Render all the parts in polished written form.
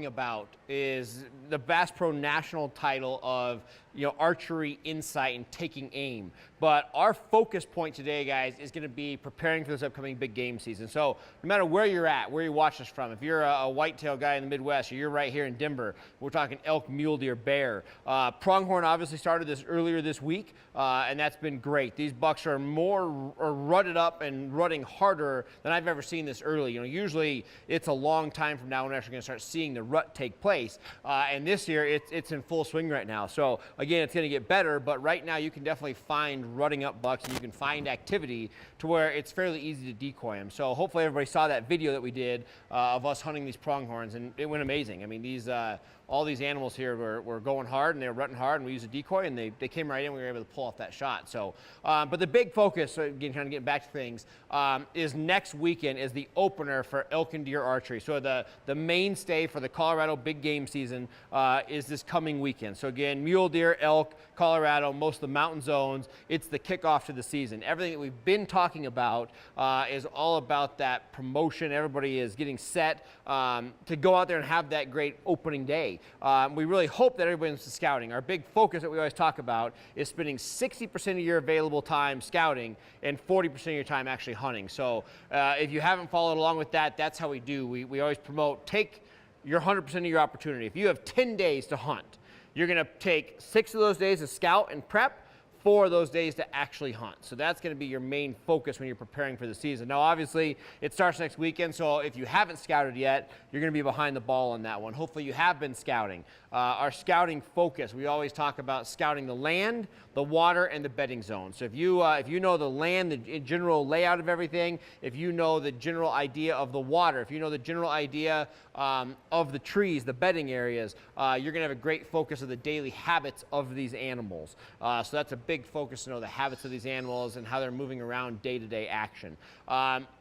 talking about is the Bass Pro National title of, archery insight and taking aim. But our focus point today, guys, is going to be preparing for this upcoming big game season. So no matter where you're at, where you watch us from, if you're a whitetail guy in the Midwest, or you're right here in Denver, we're talking elk, mule deer, bear. Pronghorn obviously started this earlier this week, and that's been great. These bucks are rutted up and rutting harder than I've ever seen this early. Usually it's a long time from now when we're actually going to start seeing the rut take place. And this year it's in full swing right now. So again, it's going to get better, but right now you can definitely find rutting up bucks, and you can find activity to where it's fairly easy to decoy them. So hopefully everybody saw that video that we did of us hunting these pronghorns, and it went amazing. I mean, all these animals here were going hard, and they were rutting hard, and we used a decoy, and they came right in. We were able to pull off that shot. So, but the big focus, again, kind of getting back to things, is next weekend is the opener for elk and deer archery. So the mainstay for the Colorado big game season is this coming weekend. So again, mule deer, elk, Colorado, most of the mountain zones, it's the kickoff to the season. Everything that we've been talking about is all about that promotion. Everybody is getting set to go out there and have that great opening day. We really hope that everybody's scouting. Our big focus that we always talk about is spending 60% of your available time scouting and 40% of your time actually hunting. So if you haven't followed along with that, that's how we do. We always promote, take your 100% of your opportunity. If you have 10 days to hunt, you're going to take 6 of those days to scout and prep, 4 of those days to actually hunt. So that's going to be your main focus when you're preparing for the season. Now, obviously, it starts next weekend, so if you haven't scouted yet, you're going to be behind the ball on that one. Hopefully, you have been scouting. Our scouting focus, we always talk about scouting the land, the water, and the bedding zone. So if you know the land, the general layout of everything, if you know the general idea of the water, if you know the general idea of the trees, the bedding areas, you're going to have a great focus of the daily habits of these animals. So that's a big focus to know the habits of these animals and how they're moving around day-to-day action.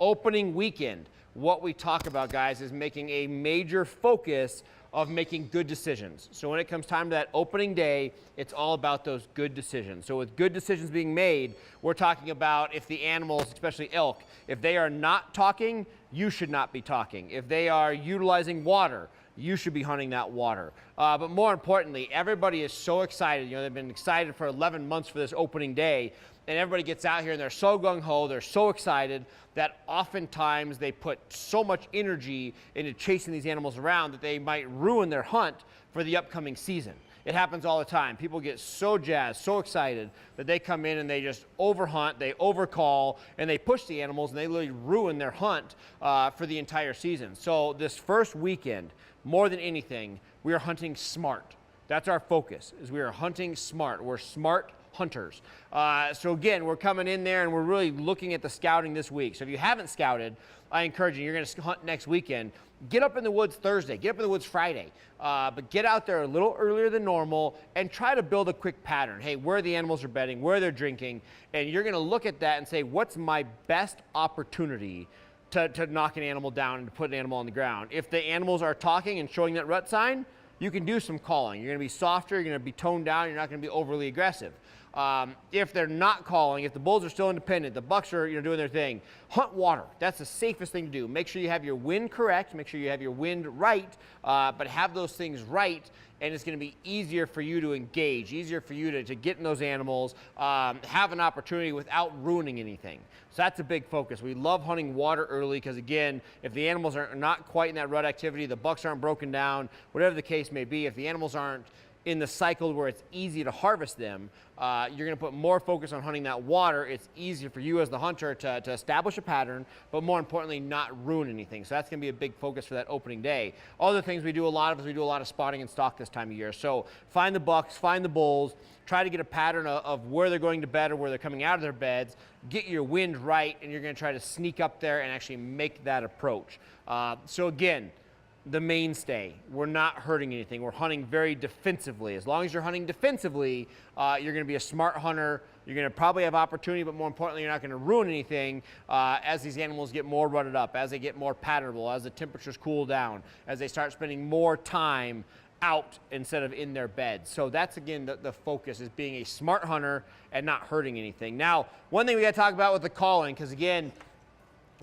Opening weekend, what we talk about, guys, is making a major focus of making good decisions. So when it comes time to that opening day, it's all about those good decisions. So with good decisions being made, we're talking about if the animals, especially elk, if they are not talking, you should not be talking. If they are utilizing water, you should be hunting that water. But more importantly, everybody is so excited. They've been excited for 11 months for this opening day, and everybody gets out here and they're so gung-ho, they're so excited that oftentimes they put so much energy into chasing these animals around that they might ruin their hunt for the upcoming season. It happens all the time. People get so jazzed, so excited that they come in and they just overhunt, they overcall, and they push the animals, and they literally ruin their hunt for the entire season. So this first weekend, more than anything, we are hunting smart. That's our focus, is we are hunting smart. We're smart hunters. So again, we're coming in there and we're really looking at the scouting this week. So if you haven't scouted, I encourage you, you're going to hunt next weekend. Get up in the woods Thursday, get up in the woods Friday, but get out there a little earlier than normal and try to build a quick pattern. Hey, where the animals are bedding, where they're drinking, and you're going to look at that and say, what's my best opportunity to knock an animal down and to put an animal on the ground? If the animals are talking and showing that rut sign, you can do some calling. You're going to be softer, you're going to be toned down, you're not going to be overly aggressive. If they're not calling, if the bulls are still independent, the bucks are doing their thing, hunt water. That's the safest thing to do. Make sure you have your wind correct, make sure you have your wind right, but have those things right, and it's going to be easier for you to engage, easier for you to get in those animals, have an opportunity without ruining anything. So that's a big focus. We love hunting water early because, again, if the animals are not quite in that rut activity, the bucks aren't broken down, whatever the case may be, if the animals aren't in the cycle where it's easy to harvest them, you're going to put more focus on hunting that water. It's easier for you as the hunter to establish a pattern, but more importantly, not ruin anything. So that's going to be a big focus for that opening day. Other things we do a lot of is we do a lot of spotting and stalk this time of year. So find the bucks, find the bulls, try to get a pattern of where they're going to bed or where they're coming out of their beds, get your wind right, and you're going to try to sneak up there and actually make that approach. So again, the mainstay, we're not hurting anything. We're hunting very defensively. As long as you're hunting defensively, you're going to be a smart hunter. You're going to probably have opportunity, but more importantly, you're not going to ruin anything as these animals get more rutted up, as they get more patternable, as the temperatures cool down, as they start spending more time out instead of in their beds. So that's, again, the focus, is being a smart hunter and not hurting anything. Now, one thing we got to talk about with the calling, because again,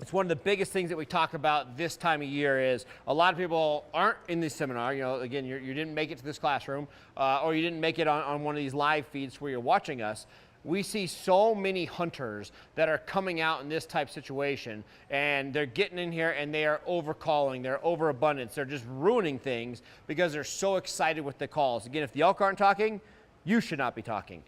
It's one of the biggest things that we talk about this time of year is a lot of people aren't in this seminar. You know, again, you didn't make it to this classroom or you didn't make it on one of these live feeds where you're watching us. We see so many hunters that are coming out in this type of situation, and they're getting in here and they are overcalling, they're overabundance, they're just ruining things because they're so excited with the calls. Again, if the elk aren't talking, you should not be talking.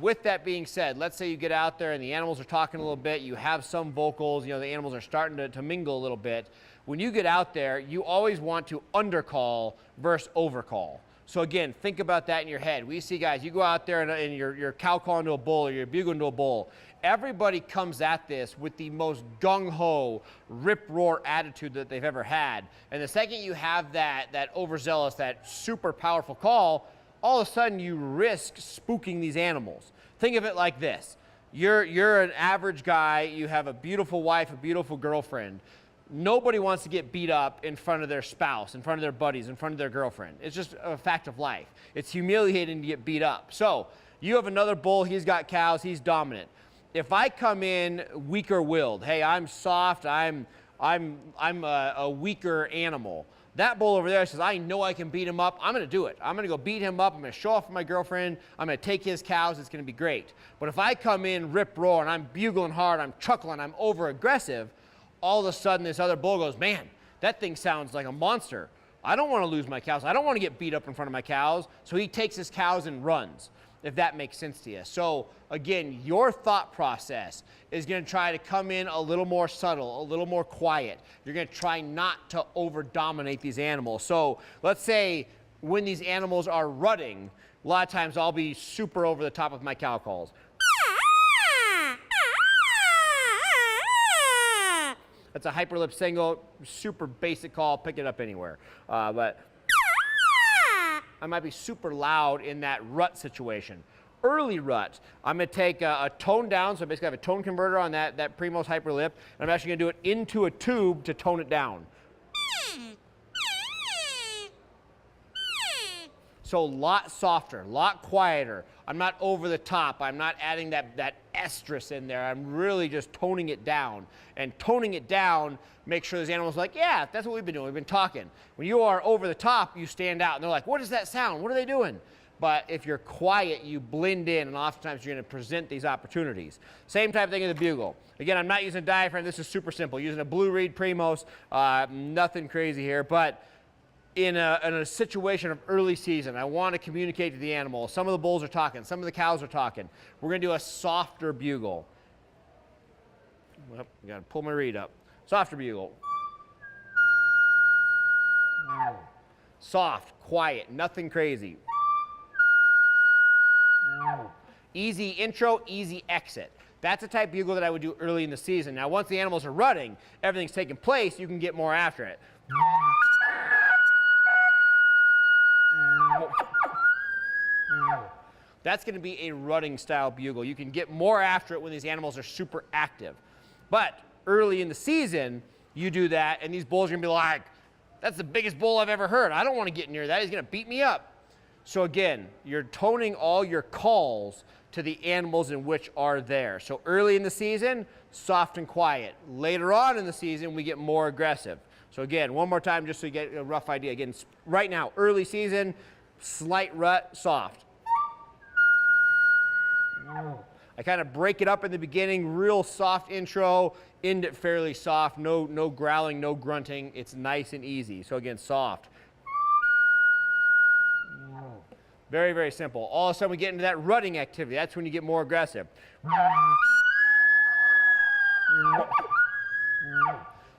With that being said, let's say you get out there and the animals are talking a little bit, you have some vocals, you know, the animals are starting to mingle a little bit. When you get out there, you always want to undercall versus overcall. So again, think about that in your head. We see guys, you go out there and you're cow calling to a bull or you're bugling to a bull. Everybody comes at this with the most gung-ho, rip-roar attitude that they've ever had. And the second you have that overzealous, that super powerful call, all of a sudden you risk spooking these animals. Think of it like this. You're an average guy, you have a beautiful wife, a beautiful girlfriend. Nobody wants to get beat up in front of their spouse, in front of their buddies, in front of their girlfriend. It's just a fact of life. It's humiliating to get beat up. So you have another bull, he's got cows, he's dominant. If I come in weaker willed, hey, I'm soft, I'm a weaker animal. That bull over there says, I know I can beat him up. I'm going to do it. I'm going to go beat him up. I'm going to show off for my girlfriend. I'm going to take his cows. It's going to be great. But if I come in rip roar and I'm bugling hard, I'm chuckling, I'm over aggressive, all of a sudden this other bull goes, man, that thing sounds like a monster. I don't want to lose my cows. I don't want to get beat up in front of my cows. So he takes his cows and runs, if that makes sense to you. So again, your thought process is going to try to come in a little more subtle, a little more quiet. You're going to try not to over-dominate these animals. So let's say when these animals are rutting, a lot of times I'll be super over the top of my cow calls. That's a hyperlip single, super basic call, pick it up anywhere. But I might be super loud in that rut situation. Early rut, I'm going to take a tone down, so basically I have a tone converter on that Primos hyperlip, and I'm actually going to do it into a tube to tone it down. So a lot softer, a lot quieter. I'm not over the top. I'm not adding that estrus in there. I'm really just toning it down. And toning it down makes sure those animals are like, yeah, that's what we've been doing. We've been talking. When you are over the top, you stand out. And they're like, what is that sound? What are they doing? But if you're quiet, you blend in, and oftentimes you're going to present these opportunities. Same type of thing in the bugle. Again, I'm not using a diaphragm. This is super simple. Using a Blue Reed Primos, nothing crazy here. But in a situation of early season, I want to communicate to the animal. Some of the bulls are talking. Some of the cows are talking. We're going to do a softer bugle. Well, I got to pull my reed up. Softer bugle. Soft, quiet, nothing crazy. Easy intro, easy exit. That's the type of bugle that I would do early in the season. Now, once the animals are rutting, everything's taking place, you can get more after it. That's going to be a rutting style bugle. You can get more after it when these animals are super active. But early in the season, you do that, and these bulls are going to be like, that's the biggest bull I've ever heard. I don't want to get near that. He's going to beat me up. So again, you're toning all your calls to the animals in which are there. So early in the season, soft and quiet. Later on in the season, we get more aggressive. So again, one more time just so you get a rough idea. Again, right now, early season, slight rut, soft. I kind of break it up in the beginning, real soft intro, end it fairly soft, no growling, no grunting. It's nice and easy. So again, soft. Very, very simple. All of a sudden we get into that rutting activity. That's when you get more aggressive.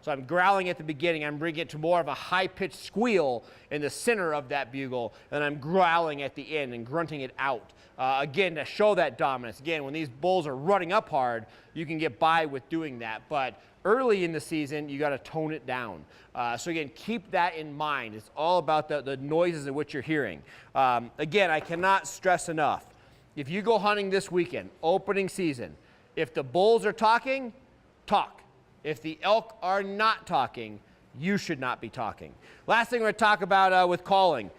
So I'm growling at the beginning. I'm bringing it to more of a high-pitched squeal in the center of that bugle, and I'm growling at the end and grunting it out. Again, to show that dominance. Again, when these bulls are running up hard, you can get by with doing that. But early in the season, you got to tone it down. So again, keep that in mind. It's all about the noises of what you're hearing. Again, I cannot stress enough. If you go hunting this weekend, opening season, if the bulls are talking, talk. If the elk are not talking, you should not be talking. Last thing we're going to talk about with calling.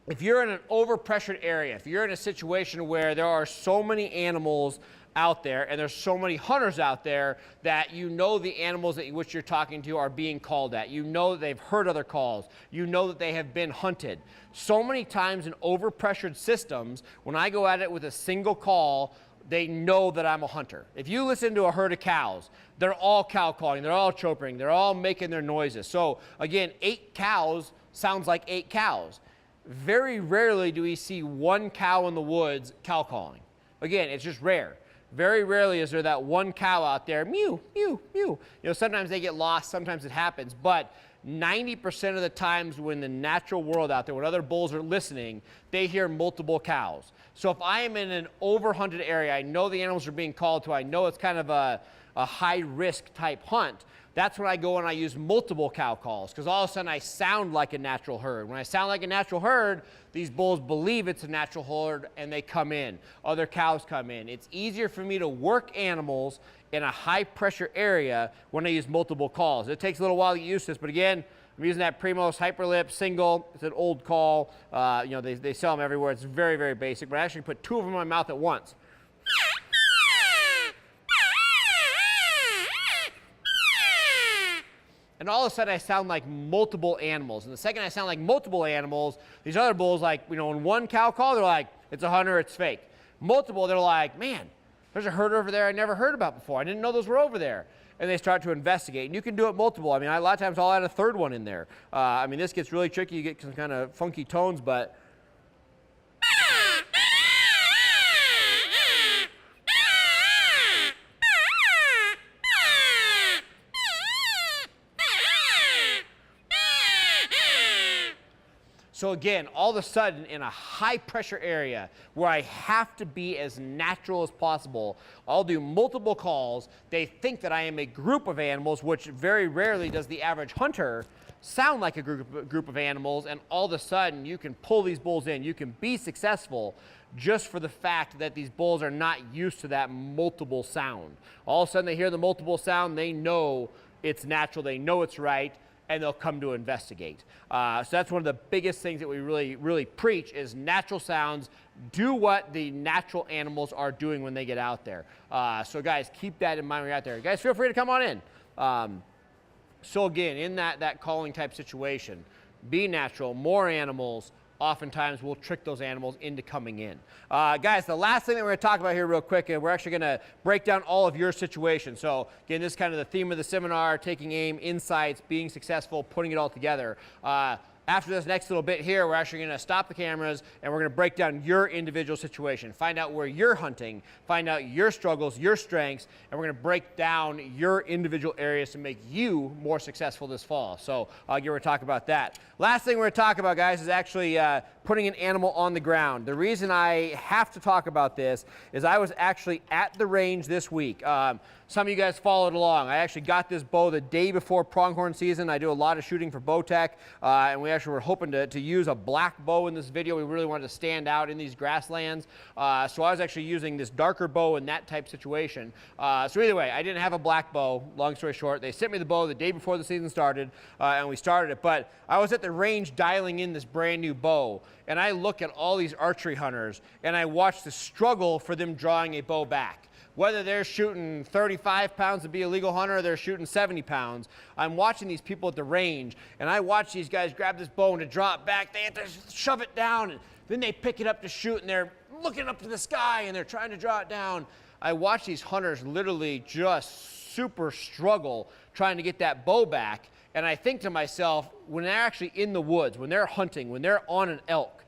if you're in an overpressured area, if you're in a situation where there are so many animals out there and there's so many hunters out there that you know the animals that which you're talking to are being called at. You know that they've heard other calls. You know that they have been hunted. So many times in overpressured systems, when I go at it with a single call, they know that I'm a hunter. If you listen to a herd of cows, they're all cow calling, they're all chirping, they're all making their noises. So again, 8 cows sounds like 8 cows. Very rarely do we see one cow in the woods cow calling. Again, it's just rare. Very rarely is there that one cow out there, mew, mew, mew. You know, sometimes they get lost, sometimes it happens, but 90% of the times when the natural world out there, when other bulls are listening, they hear multiple cows. So if I am in an overhunted area, I know the animals are being called to, I know it's kind of a high risk type hunt, that's when I go and I use multiple cow calls, because all of a sudden I sound like a natural herd. When I sound like a natural herd, these bulls believe it's a natural herd and they come in. Other cows come in. It's easier for me to work animals in a high pressure area when I use multiple calls. It takes a little while to get used to this, but again, I'm using that Primos Hyperlip single. It's an old call. You know, they sell them everywhere. It's very, very basic, but I actually put 2 of them in my mouth at once. And all of a sudden I sound like multiple animals. And the second I sound like multiple animals, these other bulls, like, you know, in one cow call, they're like, it's a hunter, it's fake. Multiple, they're like, man, there's a herd over there I never heard about before. I didn't know those were over there. And they start to investigate. And you can do it multiple. I mean, a lot of times I'll add a third one in there. I mean, this gets really tricky. You get some kind of funky tones, but so again, all of a sudden in a high pressure area where I have to be as natural as possible, I'll do multiple calls. They think that I am a group of animals, which very rarely does the average hunter sound like a group of animals, and all of a sudden you can pull these bulls in. You can be successful just for the fact that these bulls are not used to that multiple sound. All of a sudden they hear the multiple sound, they know it's natural, they know it's right, and they'll come to investigate. So that's one of the biggest things that we really preach is natural sounds. Do what the natural animals are doing when they get out there. So guys, keep that in mind when you're out there. Guys, feel free to come on in. So again, in that calling type situation, be natural, more animals, oftentimes we'll trick those animals into coming in. Guys, the last thing that we're going to talk about here real quick, and we're actually going to break down all of your situations. So again, this is kind of the theme of the seminar, taking aim, insights, being successful, putting it all together. After this next little bit here, we're actually going to stop the cameras and we're going to break down your individual situation, find out where you're hunting, find out your struggles, your strengths, and we're going to break down your individual areas to make you more successful this fall. So we're going to talk about that. Last thing we're going to talk about, guys, is actually putting an animal on the ground. The reason I have to talk about this is I was actually at the range this week. Some of you guys followed along. I actually got this bow the day before pronghorn season. I do a lot of shooting for Bowtech, and we actually were hoping to use a black bow in this video. We really wanted to stand out in these grasslands. So I was actually using this darker bow in that type situation. So either way, I didn't have a black bow. Long story short, they sent me the bow the day before the season started, and we started it. But I was at the range dialing in this brand new bow, and I look at all these archery hunters, and I watch the struggle for them drawing a bow back. Whether they're shooting 35 pounds to be a legal hunter or they're shooting 70 pounds, I'm watching these people at the range, and I watch these guys grab this bow and to draw it back, they have to shove it down, and then they pick it up to shoot, and they're looking up to the sky, and they're trying to draw it down. I watch these hunters literally just super struggle trying to get that bow back, and I think to myself, when they're actually in the woods, when they're hunting, when they're on an elk,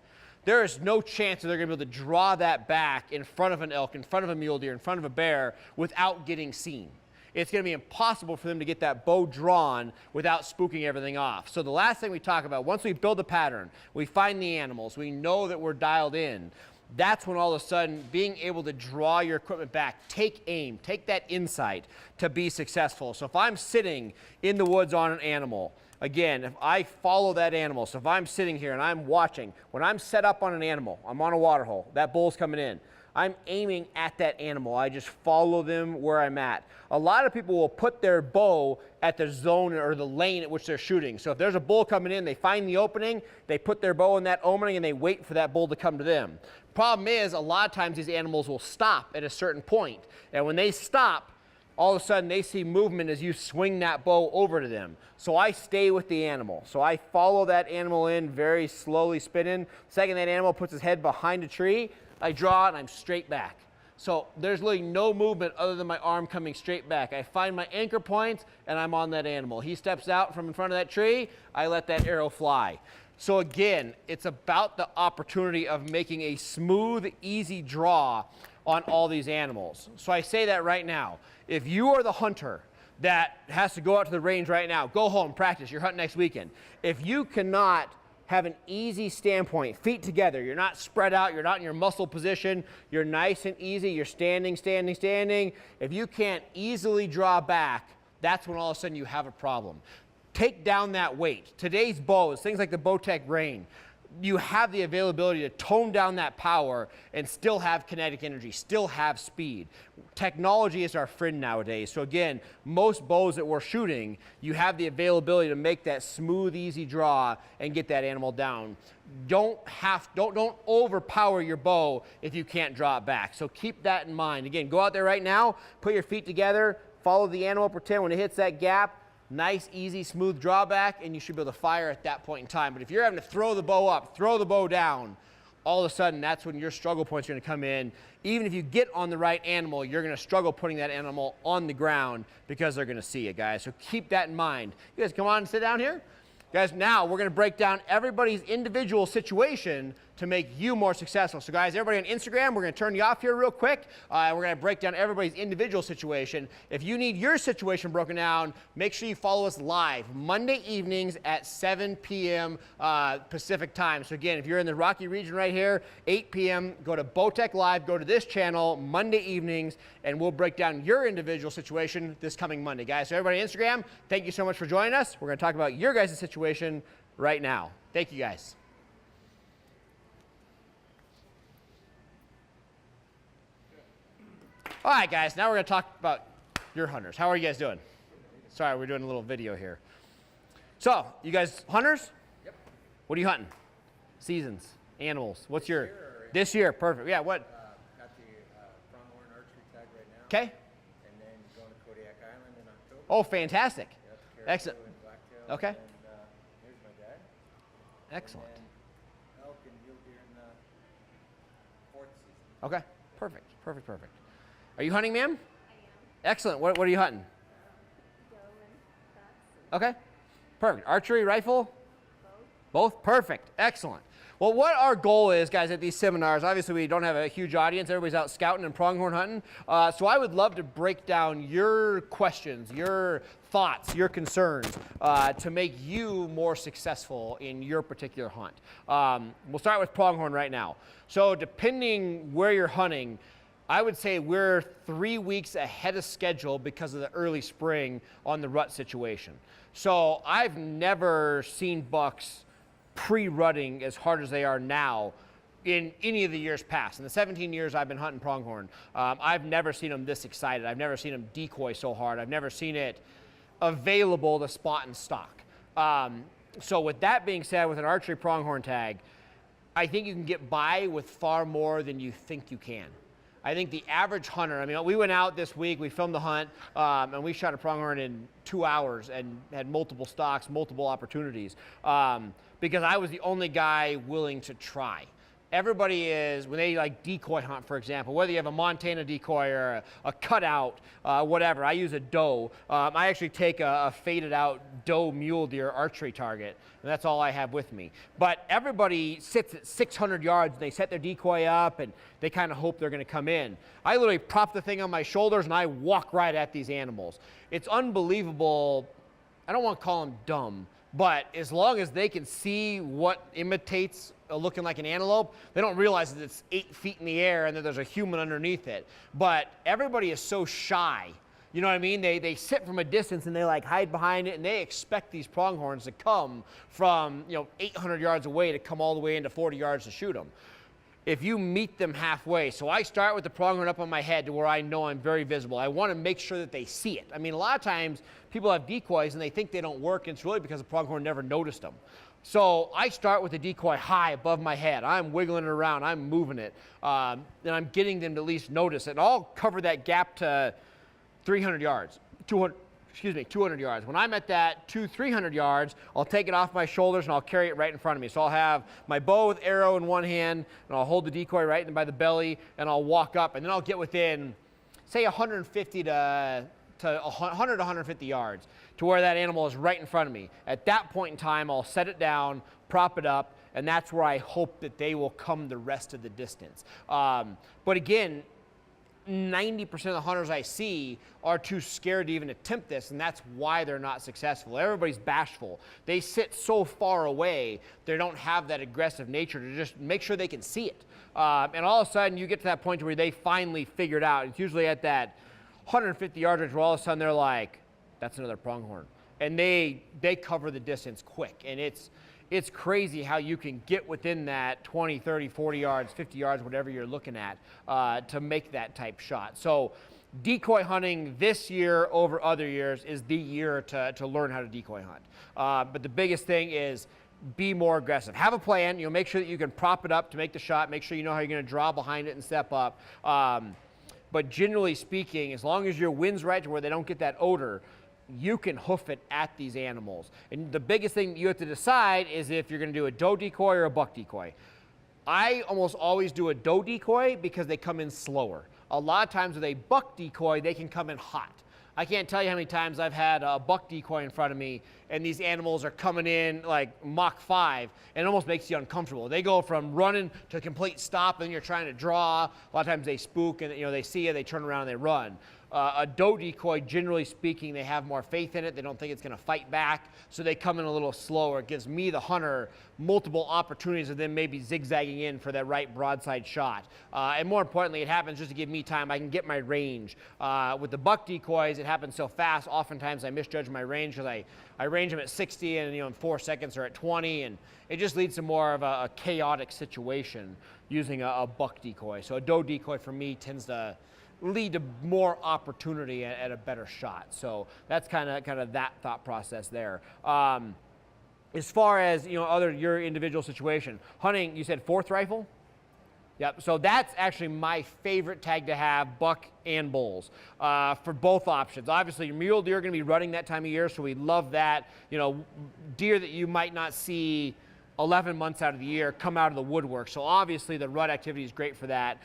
there is no chance that they're going to be able to draw that back in front of an elk, in front of a mule deer, in front of a bear without getting seen. It's going to be impossible for them to get that bow drawn without spooking everything off. So the last thing we talk about, once we build a pattern, we find the animals, we know that we're dialed in, that's when all of a sudden being able to draw your equipment back, take aim, take that insight to be successful. So if I'm sitting in the woods on an animal, again, if I follow that animal, so if I'm sitting here and I'm watching, when I'm set up on an animal, I'm on a water hole, that bull's coming in, I'm aiming at that animal. I just follow them where I'm at. A lot of people will put their bow at the zone or the lane at which they're shooting. So if there's a bull coming in, they find the opening, they put their bow in that opening, and they wait for that bull to come to them. Problem is, a lot of times these animals will stop at a certain point. And when they stop, all of a sudden they see movement as you swing that bow over to them. So I stay with the animal. So I follow that animal in, very slowly spinning. Second that animal puts his head behind a tree, I draw and I'm straight back. So there's literally no movement other than my arm coming straight back. I find my anchor points and I'm on that animal. He steps out from in front of that tree, I let that arrow fly. So again, it's about the opportunity of making a smooth, easy draw on all these animals. So I say that right now. If you are the hunter that has to go out to the range right now, go home, practice, you're hunting next weekend. If you cannot have an easy standpoint, feet together, you're not spread out, you're not in your muscle position, you're nice and easy, you're standing, standing, standing. If you can't easily draw back, that's when all of a sudden you have a problem. Take down that weight. Today's bows, things like the Bowtech Rain, you have the availability to tone down that power and still have kinetic energy, still have speed. Technology is our friend nowadays. So again, most bows that we're shooting, you have the availability to make that smooth, easy draw and get that animal down. Don't overpower your bow if you can't draw it back. So keep that in mind. Again, go out there right now, put your feet together, follow the animal, pretend when it hits that gap, nice, easy, smooth drawback, and you should be able to fire at that point in time. But if you're having to throw the bow up, throw the bow down, all of a sudden that's when your struggle points are going to come in. Even if you get on the right animal, you're going to struggle putting that animal on the ground because they're going to see it, guys. So keep that in mind. You guys come on and sit down here. Guys, now we're going to break down everybody's individual situation to make you more successful. So guys, everybody on Instagram, we're going to turn you off here real quick. We're going to break down everybody's individual situation. If you need your situation broken down, make sure you follow us live Monday evenings at 7 p.m. Pacific time. So again, if you're in the Rocky region right here, 8 p.m., go to Bowtech Live, go to this channel Monday evenings, and we'll break down your individual situation this coming Monday, guys. So everybody on Instagram, thank you so much for joining us. We're going to talk about your guys' situation right now. Thank you, guys. All right, guys, now we're going to talk about your hunters. How are you guys doing? Sorry, we're doing a little video here. So, you guys hunters? Yep. What are you hunting? Seasons, animals. What's your... This year, perfect. Yeah, what? Got the pronghorn archery tag right now. Okay. And then going to Kodiak Island in October. Oh, fantastic. Yep, Excellent. and blacktail. Okay. And here's my dad. Excellent. And then elk and mule deer in the fourth season. Okay, perfect, perfect, perfect. Are you hunting, ma'am? I am. Excellent. What are you hunting? Doe and ducks. Okay, perfect. Archery, rifle? Both? Perfect. Excellent. Well, what our goal is, guys, at these seminars, obviously we don't have a huge audience. Everybody's out scouting and pronghorn hunting. So I would love to break down your questions, your thoughts, your concerns to make you more successful in your particular hunt. We'll start with pronghorn right now. So depending where you're hunting, I would say we're 3 weeks ahead of schedule because of the early spring on the rut situation. So I've never seen bucks pre-rutting as hard as they are now in any of the years past. In the 17 years I've been hunting pronghorn, I've never seen them this excited. I've never seen them decoy so hard. I've never seen it available to spot and stock. So with that being said, with an archery pronghorn tag, I think you can get by with far more than you think you can. I think the average hunter, I mean, we went out this week, we filmed the hunt, and we shot a pronghorn in 2 hours and had multiple stocks, multiple opportunities, because I was the only guy willing to try. Everybody is, when they like decoy hunt, for example, whether you have a Montana decoy or a cutout, whatever, I use a doe. I actually take a faded out doe mule deer archery target, and that's all I have with me. But everybody sits at 600 yards, and they set their decoy up, and they kind of hope they're gonna come in. I literally prop the thing on my shoulders, and I walk right at these animals. It's unbelievable. I don't want to call them dumb, but as long as they can see what imitates looking like an antelope, they don't realize that it's 8 feet in the air and that there's a human underneath it. But everybody is so shy. You know what I mean? They sit from a distance and they like hide behind it, and they expect these pronghorns to come from 800 yards away to come all the way into 40 yards to shoot them. if you meet them halfway. So I start with the pronghorn up on my head to where I know I'm very visible. I want to make sure that they see it. I mean, a lot of times people have decoys and they think they don't work, and it's really because the pronghorn never noticed them. So I start with the decoy high above my head. I'm wiggling it around, I'm moving it, and I'm getting them to at least notice it. And I'll cover that gap to 300 yards, 200 yards. When I'm at that 300 yards, I'll take it off my shoulders and I'll carry it right in front of me. So I'll have my bow with arrow in one hand, and I'll hold the decoy right by the belly, and I'll walk up, and then I'll get within, say, 150 to 100 to 150 yards to where that animal is right in front of me. At that point in time, I'll set it down, prop it up, and that's where I hope that they will come the rest of the distance. But again, 90% of the hunters I see are too scared to even attempt this, and that's why they're not successful. Everybody's bashful. They sit so far away, they don't have that aggressive nature to just make sure they can see it. And all of a sudden, you get to that point where they finally figure it out. It's usually at that 150 yard range where all of a sudden they're like, that's another pronghorn. And they cover the distance quick. And it's crazy how you can get within that 20, 30, 40 yards, 50 yards, whatever you're looking at, to make that type shot. So decoy hunting this year over other years is the year to learn how to decoy hunt. But the biggest thing is be more aggressive. Have a plan. Make sure that you can prop it up to make the shot. Make sure you know how you're going to draw behind it and step up. But generally speaking, as long as your wind's right to where they don't get that odor, you can hoof it at these animals. And the biggest thing you have to decide is if you're going to do a doe decoy or a buck decoy. I almost always do a doe decoy because they come in slower. A lot of times with a buck decoy, they can come in hot. I can't tell you how many times I've had a buck decoy in front of me and these animals are coming in like Mach 5, and it almost makes you uncomfortable. They go from running to complete stop, and you're trying to draw. A lot of times they spook, and they see you, they turn around and they run. A doe decoy, generally speaking, they have more faith in it. They don't think it's going to fight back, so they come in a little slower. It gives me, the hunter, multiple opportunities of them maybe zigzagging in for that right broadside shot. And more importantly, it happens just to give me time. I can get my range. With the buck decoys, it happens so fast. Oftentimes I misjudge my range because I range them at 60, and in 4 seconds they're at 20, and it just leads to more of a chaotic situation using a buck decoy. So a doe decoy for me tends to lead to more opportunity at a better shot. So that's kind of that thought process there. As far as your individual situation, hunting, you said fourth rifle? Yep, so that's actually my favorite tag to have, buck and bulls, for both options. Obviously, your mule deer are going to be running that time of year, so we love that. Deer that you might not see 11 months out of the year come out of the woodwork. So obviously the rut activity is great for that.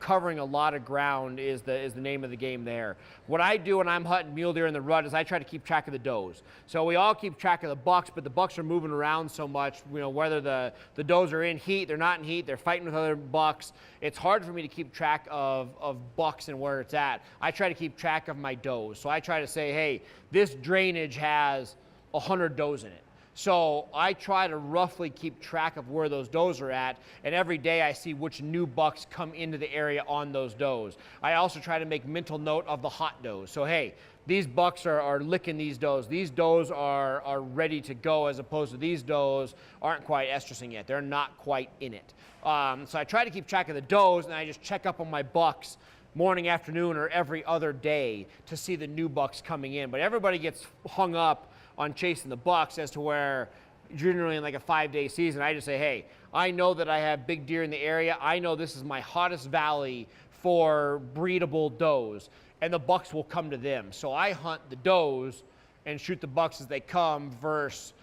Covering a lot of ground is the name of the game there. What I do when I'm hunting mule deer in the rut is I try to keep track of the does. So we all keep track of the bucks, but the bucks are moving around so much, whether the does are in heat, they're not in heat, they're fighting with other bucks. It's hard for me to keep track of bucks and where it's at. I try to keep track of my does. So I try to say, hey, this drainage has 100 does in it. So I try to roughly keep track of where those does are at, and every day I see which new bucks come into the area on those does. I also try to make mental note of the hot does. So hey, these bucks are licking these does. These does are ready to go, as opposed to these does aren't quite estrusing yet. They're not quite in it. So I try to keep track of the does, and I just check up on my bucks morning, afternoon, or every other day to see the new bucks coming in. But everybody gets hung up on chasing the bucks, as to where generally in like a 5-day season, I just say, hey, I know that I have big deer in the area. I know this is my hottest valley for breedable does, and the bucks will come to them. So I hunt the does and shoot the bucks as they come versus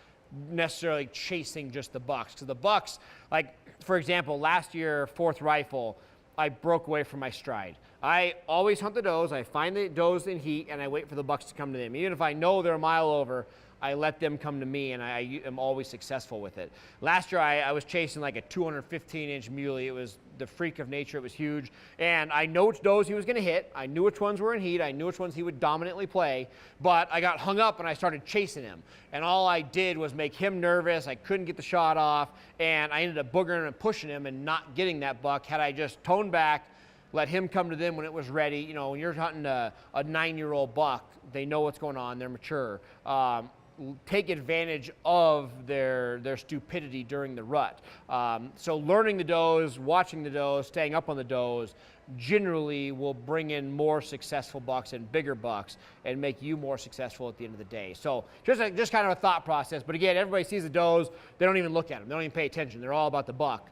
necessarily chasing just the bucks. So the bucks, like for example, last year, fourth rifle, I broke away from my stride. I always hunt the does. I find the does in heat, and I wait for the bucks to come to them. Even if I know they're a mile over, I let them come to me, and I am always successful with it. Last year, I was chasing like a 215-inch muley. It was the freak of nature. It was huge. And I know which does he was going to hit. I knew which ones were in heat. I knew which ones he would dominantly play. But I got hung up, and I started chasing him. And all I did was make him nervous. I couldn't get the shot off, and I ended up boogering and pushing him and not getting that buck. Had I just toned back, let him come to them when it was ready. When you're hunting a 9-year-old buck, they know what's going on. They're mature. take advantage of their stupidity during the rut. So learning the does, watching the does, staying up on the does generally will bring in more successful bucks and bigger bucks and make you more successful at the end of the day. So just kind of a thought process. But again, everybody sees the does, they don't even look at them. They don't even pay attention. They're all about the buck.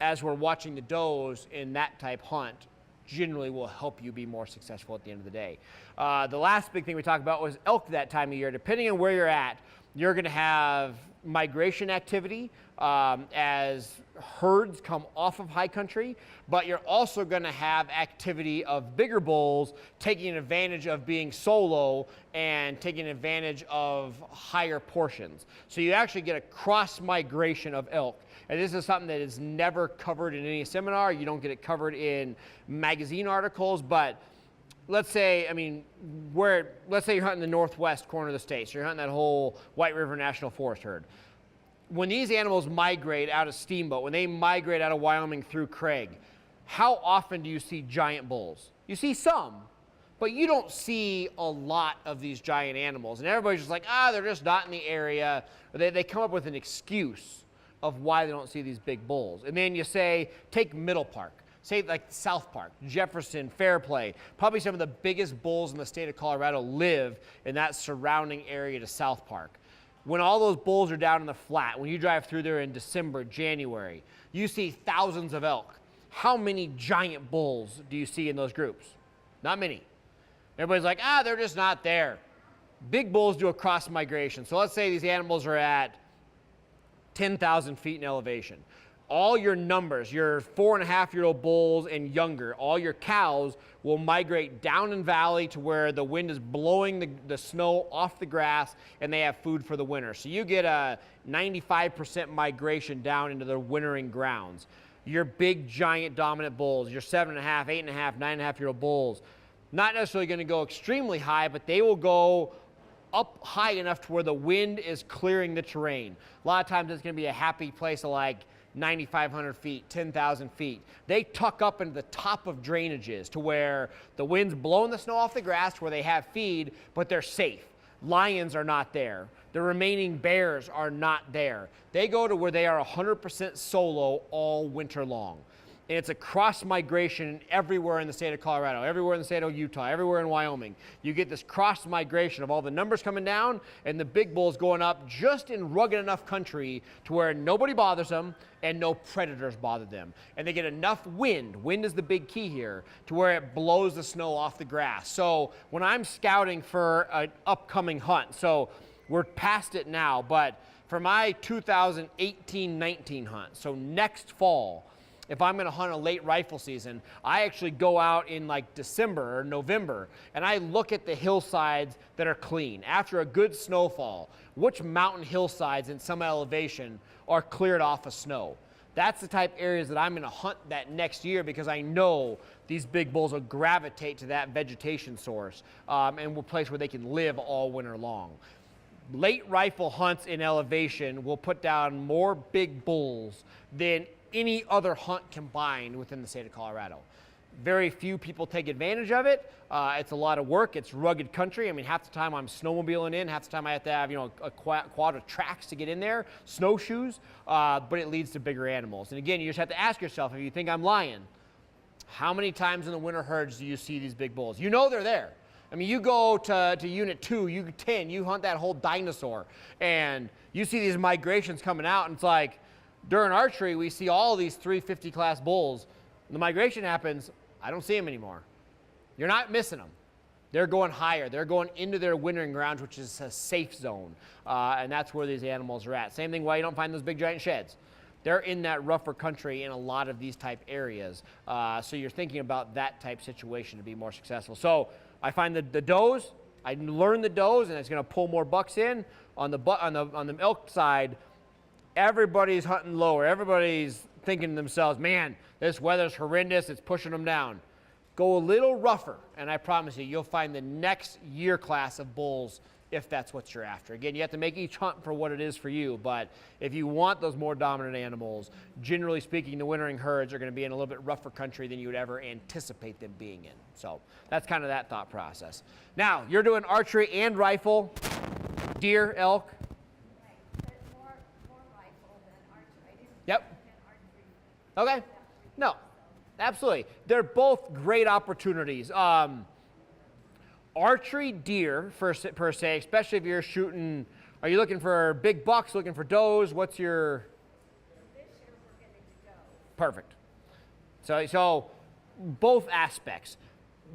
As we're watching the does in that type hunt, generally will help you be more successful at the end of the day. The last big thing we talked about was elk that time of year. Depending on where you're at, you're going to have migration activity as herds come off of high country, but you're also going to have activity of bigger bulls taking advantage of being solo and taking advantage of higher portions. So you actually get a cross migration of elk. And this is something that is never covered in any seminar. You don't get it covered in magazine articles, but let's say, let's say you're hunting the northwest corner of the state. So you're hunting that whole White River National Forest herd. When these animals migrate out of Steamboat, when they migrate out of Wyoming through Craig, how often do you see giant bulls? You see some, but you don't see a lot of these giant animals. And everybody's just like, they're just not in the area. Or they come up with an excuse of why they don't see these big bulls. And then you say, take Middle Park. Say like South Park, Jefferson, Fairplay. Probably some of the biggest bulls in the state of Colorado live in that surrounding area to South Park. When all those bulls are down in the flat, when you drive through there in December, January, you see thousands of elk. How many giant bulls do you see in those groups? Not many. Everybody's like, they're just not there. Big bulls do a cross migration. So let's say these animals are at 10,000 feet in elevation. All your numbers, your 4.5-year-old bulls and younger, all your cows will migrate down in valley to where the wind is blowing the snow off the grass and they have food for the winter. So you get a 95% migration down into the wintering grounds. Your big, giant, dominant bulls, your 7.5, 8.5, 9.5-year-old bulls, not necessarily going to go extremely high, but they will go up high enough to where the wind is clearing the terrain. A lot of times it's going to be a happy place of like 9,500 feet, 10,000 feet. They tuck up into the top of drainages to where the wind's blowing the snow off the grass to where they have feed, but they're safe. Lions are not there. The remaining bears are not there. They go to where they are 100% solo all winter long. And it's a cross migration everywhere in the state of Colorado, everywhere in the state of Utah, everywhere in Wyoming. You get this cross migration of all the numbers coming down and the big bulls going up just in rugged enough country to where nobody bothers them and no predators bother them. And they get enough wind. Wind is the big key here to where it blows the snow off the grass. So when I'm scouting for an upcoming hunt, so we're past it now, but for my 2018-19 hunt, so next fall, if I'm going to hunt a late rifle season, I actually go out in like December or November and I look at the hillsides that are clean. After a good snowfall, which mountain hillsides in some elevation are cleared off of snow? That's the type of areas that I'm going to hunt that next year because I know these big bulls will gravitate to that vegetation source and a place where they can live all winter long. Late rifle hunts in elevation will put down more big bulls than any other hunt combined within the state of Colorado. Very few people take advantage of it. It's a lot of work. It's rugged country. I mean, half the time I'm snowmobiling in, half the time I have to have, a quad of tracks to get in there, snowshoes, but it leads to bigger animals. And again, you just have to ask yourself, if you think I'm lying, how many times in the winter herds do you see these big bulls? You know they're there. I mean, you go to Unit 2, you 10, you hunt that whole dinosaur, and you see these migrations coming out, and it's like, during archery, we see all these 350 class bulls. When the migration happens, I don't see them anymore. You're not missing them. They're going higher. They're going into their wintering grounds, which is a safe zone. And that's where these animals are at. Same thing why you don't find those big giant sheds. They're in that rougher country in a lot of these type areas. So you're thinking about that type situation to be more successful. So I find the does, I learn the does, and it's going to pull more bucks in. On the elk side, everybody's hunting lower. Everybody's thinking to themselves, man, this weather's horrendous. It's pushing them down. Go a little rougher, and I promise you, you'll find the next year class of bulls if that's what you're after. Again, you have to make each hunt for what it is for you, but if you want those more dominant animals, generally speaking, the wintering herds are going to be in a little bit rougher country than you would ever anticipate them being in. So that's kind of that thought process. Now, you're doing archery and rifle. Deer, elk. Right, but more rifle than archery. I didn't Yep. understand archery. Okay. No, absolutely. They're both great opportunities. Archery deer, per se, especially if you're shooting, are you looking for big bucks, looking for does? What's your... This year we're getting to go. Perfect. So both aspects.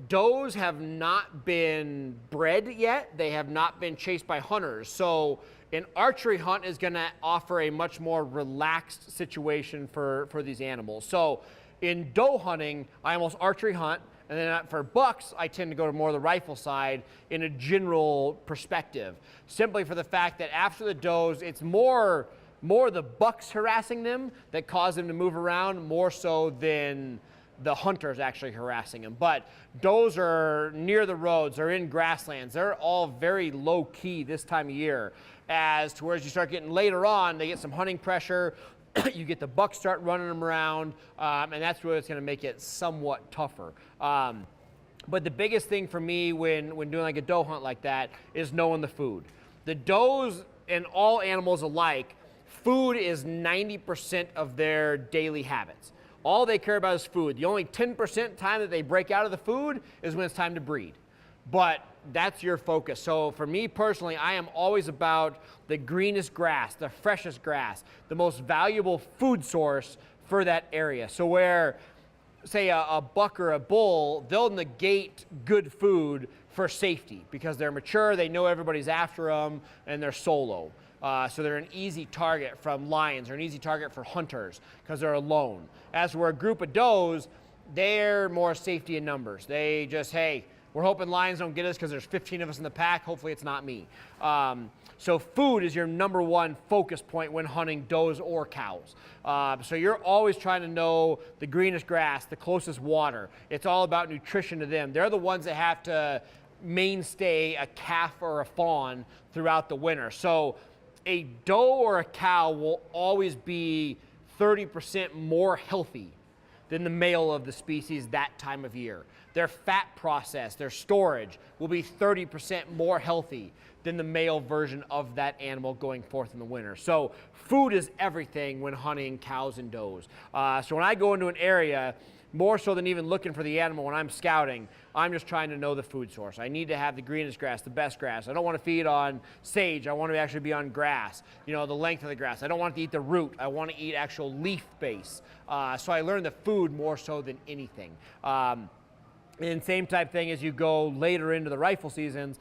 Does have not been bred yet. They have not been chased by hunters. So an archery hunt is going to offer a much more relaxed situation for these animals. So in doe hunting, I almost archery hunt. And then for bucks, I tend to go to more the rifle side in a general perspective. Simply for the fact that after the does, it's more the bucks harassing them that cause them to move around, more so than the hunters actually harassing them. But does are near the roads, they're in grasslands, they're all very low key this time of year. As to whereas you start getting later on, they get some hunting pressure, you get the bucks start running them around, and that's where it's gonna make it somewhat tougher. But the biggest thing for me when doing like a doe hunt like that is knowing the food. The does and all animals alike, food is 90% of their daily habits. All they care about is food. The only 10% time that they break out of the food is when it's time to breed. But that's your focus. So for me personally, I am always about the greenest grass, the freshest grass, the most valuable food source for that area. So where, say, a buck or a bull, they'll negate good food for safety because they're mature, they know everybody's after them, and they're solo. So they're an easy target from lions or an easy target for hunters because they're alone. As for a group of does, they're more safety in numbers. They just, hey, we're hoping lions don't get us because there's 15 of us in the pack. Hopefully it's not me. So food is your number one focus point when hunting does or cows. So you're always trying to know the greenest grass, the closest water. It's all about nutrition to them. They're the ones that have to mainstay a calf or a fawn throughout the winter. So a doe or a cow will always be 30% more healthy than the male of the species that time of year. Their fat process, their storage will be 30% more healthy than the male version of that animal going forth in the winter. So food is everything when hunting cows and does. So when I go into an area, more so than even looking for the animal when I'm scouting, I'm just trying to know the food source. I need to have the greenest grass, the best grass. I don't want to feed on sage. I want to actually be on grass, you know, the length of the grass. I don't want to eat the root. I want to eat actual leaf base. So I learn the food more so than anything. And same type thing as you go later into the rifle seasons.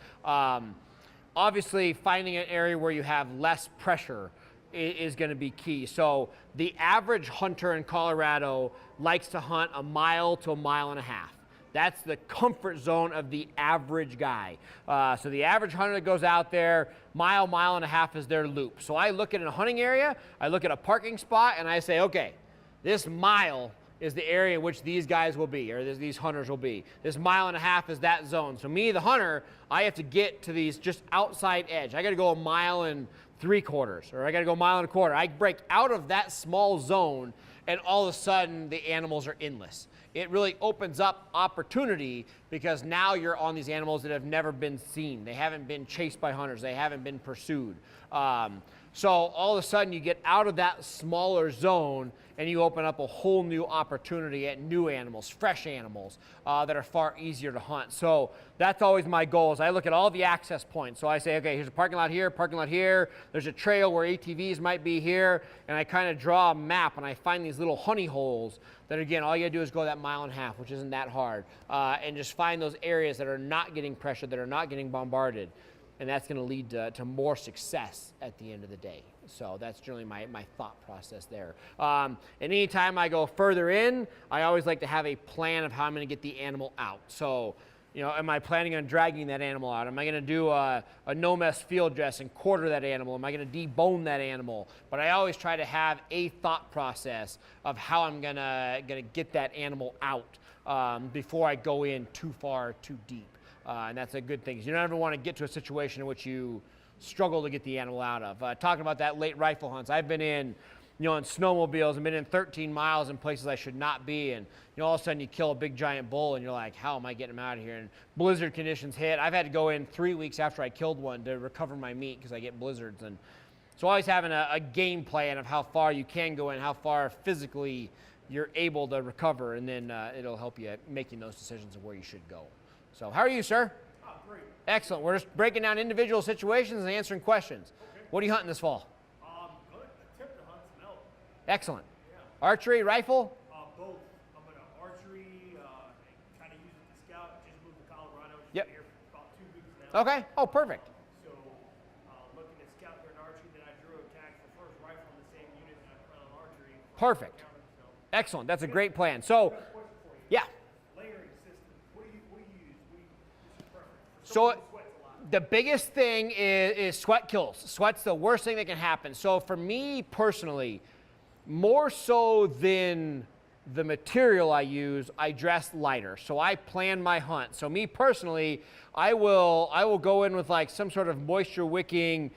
Obviously, finding an area where you have less pressure is going to be key. So the average hunter in Colorado likes to hunt a mile to a mile and a half. That's the comfort zone of the average guy. So the average hunter that goes out there, mile, mile and a half is their loop. So I look at a hunting area, I look at a parking spot, and I say, okay, this mile is the area in which these guys will be, or these hunters will be. This mile and a half is that zone. So me, the hunter, I have to get to these just outside edge. I got to go a mile and 3/4, or I got to go a mile and a quarter. I break out of that small zone, and all of a sudden the animals are endless. It really opens up opportunity because now you're on these animals that have never been seen. They haven't been chased by hunters. They haven't been pursued. So all of a sudden you get out of that smaller zone and you open up a whole new opportunity at new animals, fresh animals that are far easier to hunt. So that's always my goal is I look at all the access points. So I say, okay, here's a parking lot here. There's a trail where ATVs might be here. And I kind of draw a map and I find these little honey holes that, again, all you gotta do is go that mile and a half, which isn't that hard, and just find those areas that are not getting pressured, that are not getting bombarded. And that's going to lead to more success at the end of the day. So that's generally my thought process there. And anytime I go further in, I always like to have a plan of how I'm going to get the animal out. So, you know, am I planning on dragging that animal out? Am I going to do a no-mess field dress and quarter that animal? Am I going to debone that animal? But I always try to have a thought process of how I'm going to get that animal out before I go in too far, too deep. And that's a good thing. You don't ever want to get to a situation in which you struggle to get the animal out of. Talking about that late rifle hunts, I've been in in snowmobiles and been in 13 miles in places I should not be. And, all of a sudden you kill a big giant bull and you're like, how am I getting him out of here? And blizzard conditions hit. I've had to go in 3 weeks after I killed one to recover my meat because I get blizzards. And so always having a game plan of how far you can go in, how far physically you're able to recover, and then it'll help you at making those decisions of where you should go. So how are you, sir? Oh, great. Excellent. We're just breaking down individual situations and answering questions. Okay. What are you hunting this fall? Good. Attempt to hunt some elk. Excellent. Yeah. Archery, rifle? Both. I'm gonna archery, kind of use it to scout. Just moved to Colorado. Just Yep. been here for about 2 weeks now. Okay. Oh, perfect. So, looking at scout here in archery, then I drew a tag for first rifle in the same unit that I put on archery. Perfect. So, Excellent. That's a great plan. So, got a question for you. yeah. Layering system. What do you use? What's your preference? For So someone who sweats a lot. the biggest thing is sweat kills. Sweat's the worst thing that can happen. So for me personally, more so than the material I use, I dress lighter. So I plan my hunt. So me personally, I will go in with like some sort of moisture wicking,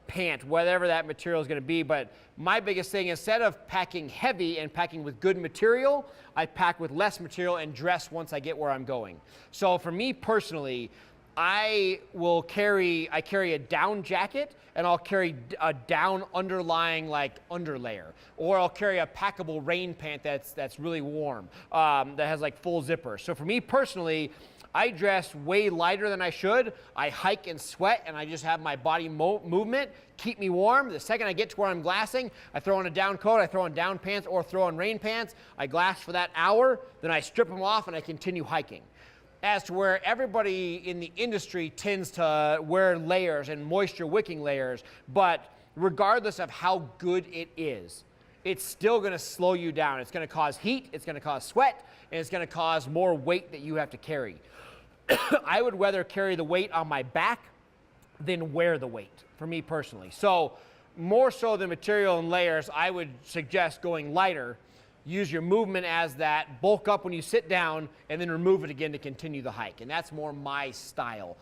pant, whatever that material is going to be. But my biggest thing, instead of packing heavy and packing with good material, I pack with less material and dress once I get where I'm going. So for me personally, I carry a down jacket, and I'll carry a down underlying like underlayer, or I'll carry a packable rain pant that's really warm, that has like full zipper. So for me personally, I dress way lighter than I should. I hike and sweat, and I just have my body movement keep me warm. The second I get to where I'm glassing, I throw on a down coat, I throw on down pants, or throw on rain pants. I glass for that hour, then I strip them off, and I continue hiking. As to where everybody in the industry tends to wear layers and moisture wicking layers, but regardless of how good it is, it's still going to slow you down. It's going to cause heat, it's going to cause sweat, and it's going to cause more weight that you have to carry. I would rather carry the weight on my back than wear the weight, for me personally. So more so than material and layers, I would suggest going lighter. Use your movement as that, bulk up when you sit down, and then remove it again to continue the hike. And that's more my style.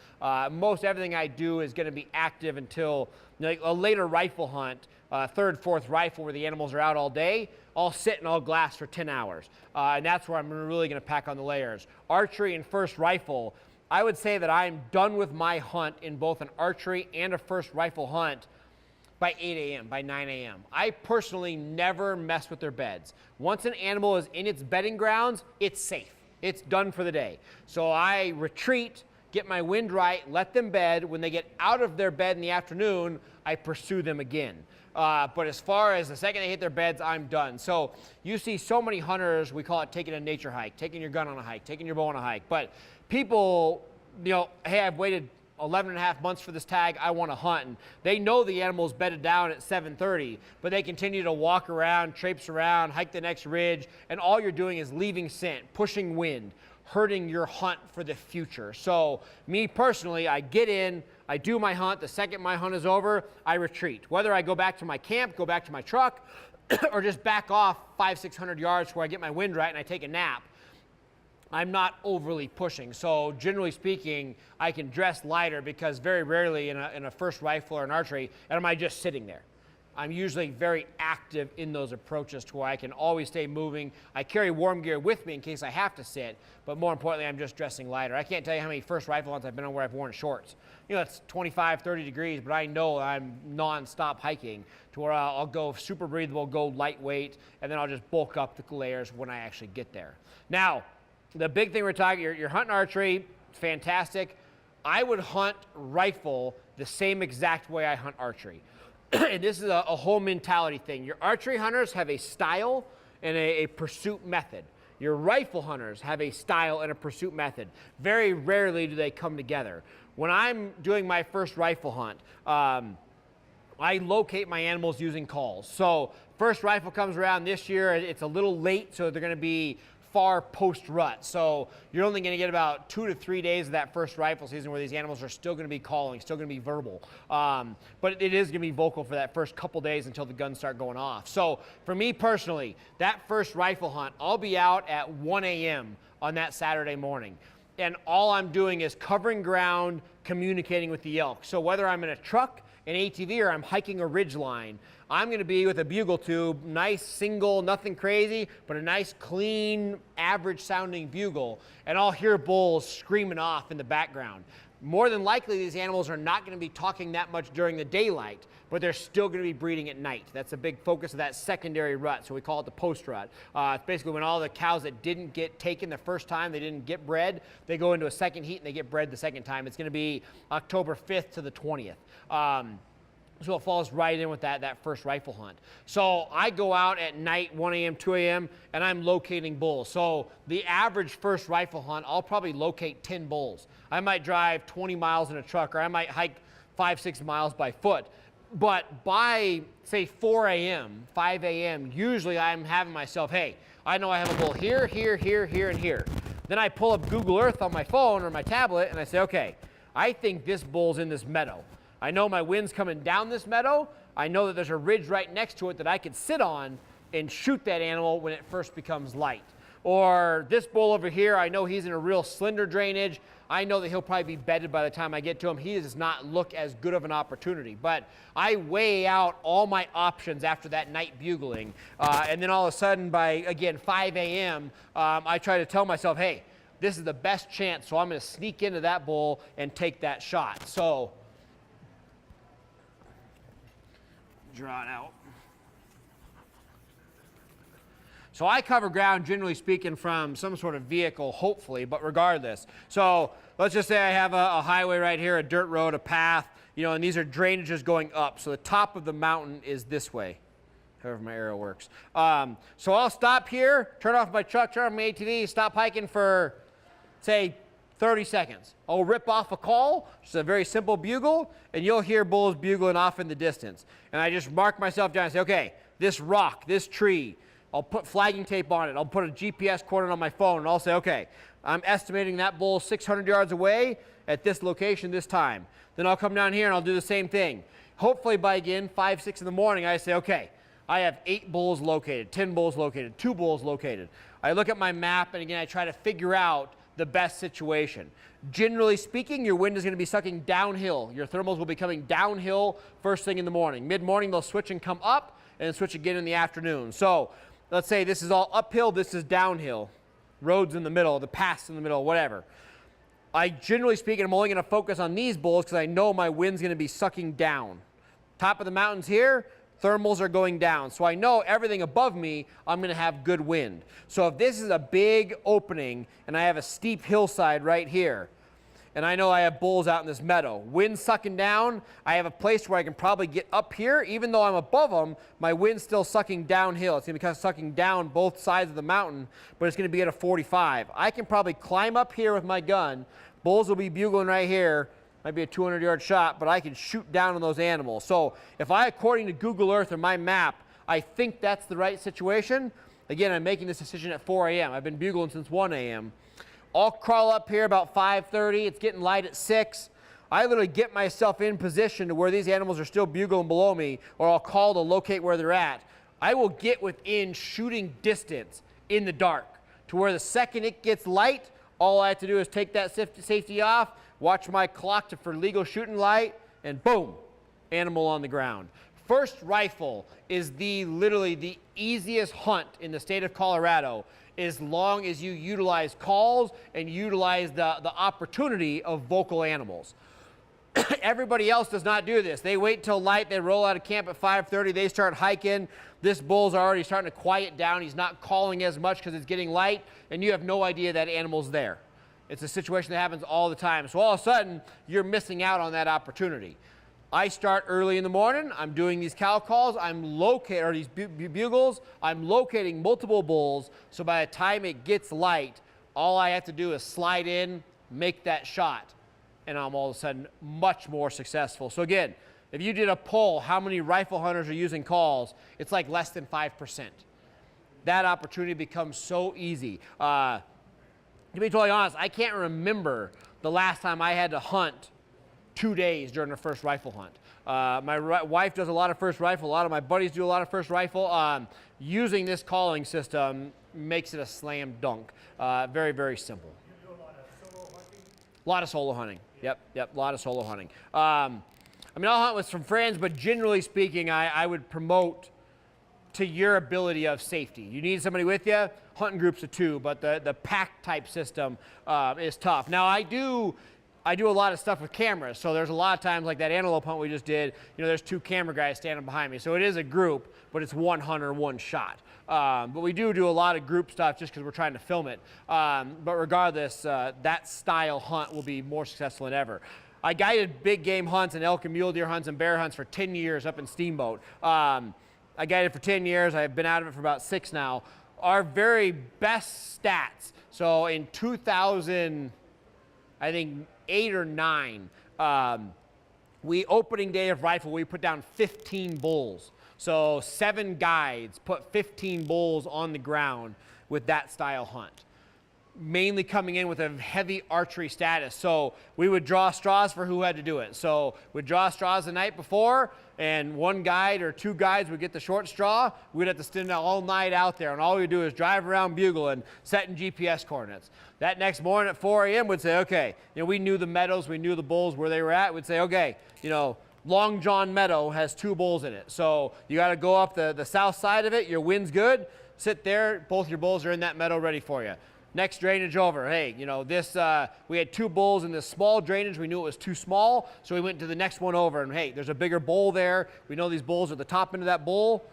Most everything I do is going to be active until a later rifle hunt, third, fourth rifle where the animals are out all day. I'll sit and I'll glass for 10 hours. And that's where I'm really going to pack on the layers. Archery and first rifle, I would say that I'm done with my hunt in both an archery and a first rifle hunt by 8 a.m., by 9 a.m. I personally never mess with their beds. Once an animal is in its bedding grounds, it's safe. It's done for the day. So I retreat, get my wind right, let them bed. When they get out of their bed in the afternoon, I pursue them again. But as far as the second they hit their beds, I'm done. So you see so many hunters, we call it taking a nature hike, taking your gun on a hike, taking your bow on a hike. But people, hey, I've waited 11 and a half months for this tag, I want to hunt. And they know the animal's bedded down at 7:30, but they continue to walk around, traipse around, hike the next ridge, and all you're doing is leaving scent, pushing wind, hurting your hunt for the future. So me personally, I get in, I do my hunt. The second my hunt is over, I retreat. Whether I go back to my camp, go back to my truck, or just back off 500-600 yards where I get my wind right and I take a nap, I'm not overly pushing. So generally speaking, I can dress lighter because very rarely in a first rifle or an archery am I just sitting there. I'm usually very active in those approaches to where I can always stay moving. I carry warm gear with me in case I have to sit, but more importantly, I'm just dressing lighter. I can't tell you how many first rifle hunts I've been on where I've worn shorts. It's 25, 30 degrees, but I know I'm non-stop hiking to where I'll go super breathable, go lightweight, and then I'll just bulk up the layers when I actually get there. Now, the big thing we're talking, you're hunting archery, fantastic. I would hunt rifle the same exact way I hunt archery. And this is a whole mentality thing. Your archery hunters have a style and a pursuit method. Your rifle hunters have a style and a pursuit method. Very rarely do they come together. When I'm doing my first rifle hunt, I locate my animals using calls. So first rifle comes around this year, it's a little late, so they're going to be far post-rut. So you're only going to get about 2 to 3 days of that first rifle season where these animals are still going to be calling, still going to be verbal. But it is going to be vocal for that first couple days until the guns start going off. So for me personally, that first rifle hunt, I'll be out at 1 a.m. on that Saturday morning. And all I'm doing is covering ground, communicating with the elk. So whether I'm in a truck, an ATV or I'm hiking a ridge line, I'm going to be with a bugle tube, nice single, nothing crazy, but a nice clean, average sounding bugle, and I'll hear bulls screaming off in the background. More than likely, these animals are not going to be talking that much during the daylight, but they're still going to be breeding at night. That's a big focus of that secondary rut, so we call it the post rut. It's basically when all the cows that didn't get taken the first time, they didn't get bred, they go into a second heat and they get bred the second time. It's going to be October 5th to the 20th. So it falls right in with that first rifle hunt. So I go out at night, 1 a.m., 2 a.m., and I'm locating bulls. So the average first rifle hunt, I'll probably locate 10 bulls. I might drive 20 miles in a truck, or I might hike 5-6 miles by foot. But by, say, 4 a.m., 5 a.m., usually I'm having myself, hey, I know I have a bull here, here, here, here, and here. Then I pull up Google Earth on my phone or my tablet, and I say, okay, I think this bull's in this meadow. I know my wind's coming down this meadow. I know that there's a ridge right next to it that I could sit on and shoot that animal when it first becomes light. Or this bull over here, I know he's in a real slender drainage. I know that he'll probably be bedded by the time I get to him. He does not look as good of an opportunity. But I weigh out all my options after that night bugling. And then all of a sudden by, again, 5 a.m., I try to tell myself, hey, this is the best chance, so I'm going to sneak into that bull and take that shot. So draw it out. So I cover ground, generally speaking, from some sort of vehicle, hopefully, but regardless. So let's just say I have a highway right here, a dirt road, a path, you know, and these are drainages going up. So the top of the mountain is this way, however my arrow works. So I'll stop here, turn off my truck, turn off my ATV, stop hiking for, say, 30 seconds. I'll rip off a call, just a very simple bugle, and you'll hear bulls bugling off in the distance. And I just mark myself down and say, okay, this rock, this tree, I'll put flagging tape on it. I'll put a GPS coordinate on my phone, and I'll say, okay, I'm estimating that bull 600 yards away at this location this time. Then I'll come down here and I'll do the same thing. Hopefully by, again, 5, 6 in the morning, I say, okay, I have 8 bulls located, 10 bulls located, 2 bulls located. I look at my map, and again, I try to figure out the best situation. Generally speaking, your wind is going to be sucking downhill. Your thermals will be coming downhill first thing in the morning. Mid-morning, they'll switch and come up, and then switch again in the afternoon. So let's say this is all uphill, this is downhill. Roads in the middle, the paths in the middle, whatever. I, generally speaking, I'm only going to focus on these bulls because I know my wind's going to be sucking down. Top of the mountains here, thermals are going down. So I know everything above me, I'm going to have good wind. So if this is a big opening and I have a steep hillside right here, and I know I have bulls out in this meadow, wind sucking down, I have a place where I can probably get up here. Even though I'm above them, my wind's still sucking downhill. It's going to be kind of sucking down both sides of the mountain, but it's going to be at a 45. I can probably climb up here with my gun. Bulls will be bugling right here. Might be a 200-yard shot, but I can shoot down on those animals. So if I, according to Google Earth or my map, I think that's the right situation, again, I'm making this decision at 4 a.m. I've been bugling since 1 a.m. I'll crawl up here about 5:30. It's getting light at 6. I literally get myself in position to where these animals are still bugling below me, or I'll call to locate where they're at. I will get within shooting distance in the dark to where the second it gets light, all I have to do is take that safety off, watch my clock for legal shooting light, and boom, animal on the ground. First rifle is literally the easiest hunt in the state of Colorado, as long as you utilize calls and utilize the opportunity of vocal animals. Everybody else does not do this. They wait till light, they roll out of camp at 5:30, they start hiking. This bull's already starting to quiet down. He's not calling as much because it's getting light, and you have no idea that animal's there. It's a situation that happens all the time. So all of a sudden, you're missing out on that opportunity. I start early in the morning. I'm doing these cow calls. Or these bugles. I'm locating multiple bulls. So by the time it gets light, all I have to do is slide in, make that shot, and I'm all of a sudden much more successful. So again, if you did a poll, how many rifle hunters are using calls, it's like less than 5%. That opportunity becomes so easy. To be totally honest, I can't remember the last time I had to hunt 2 days during the first rifle hunt. My wife does a lot of first rifle. A lot of my buddies do a lot of first rifle. Using this calling system makes it a slam dunk. Very, very simple. You do a lot of solo hunting? A lot of solo hunting. Yep, a lot of solo hunting. I mean, I'll hunt with some friends, but generally speaking, I would promote to your ability of safety. You need somebody with you, hunt in groups of 2, but the pack type system is tough. Now I do a lot of stuff with cameras, so there's a lot of times like that antelope hunt we just did, you know, there's 2 camera guys standing behind me. So it is a group, but it's one hunter, one shot. But we do a lot of group stuff just because we're trying to film it. But regardless, that style hunt will be more successful than ever. I guided big game hunts and elk and mule deer hunts and bear hunts for 10 years up in Steamboat. I guided for 10 years. I've been out of it for about 6 now. Our very best stats, so in 2000, I think 8 or 9, we opening day of rifle, we put down 15 bulls. So 7 guides put 15 bulls on the ground with that style hunt. Mainly coming in with a heavy archery status. So we would draw straws for who had to do it. So we'd draw straws the night before, and 1 guide or 2 guides would get the short straw. We'd have to stand all night out there, and all we would do is drive around bugling, setting GPS coordinates. That next morning at 4 a.m. we'd say, okay, you know, we knew the meadows, we knew the bulls where they were at. We'd say, okay, you know, Long John Meadow has 2 bulls in it. So you got to go up the south side of it. Your wind's good. Sit there. Both your bulls are in that meadow ready for you. Next drainage over. Hey, you know, this, we had 2 bulls in this small drainage. We knew it was too small, so we went to the next one over. And hey, there's a bigger bowl there. We know these bulls are at the top end of that bowl.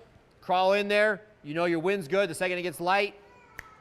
Crawl in there. You know your wind's good. The second it gets light,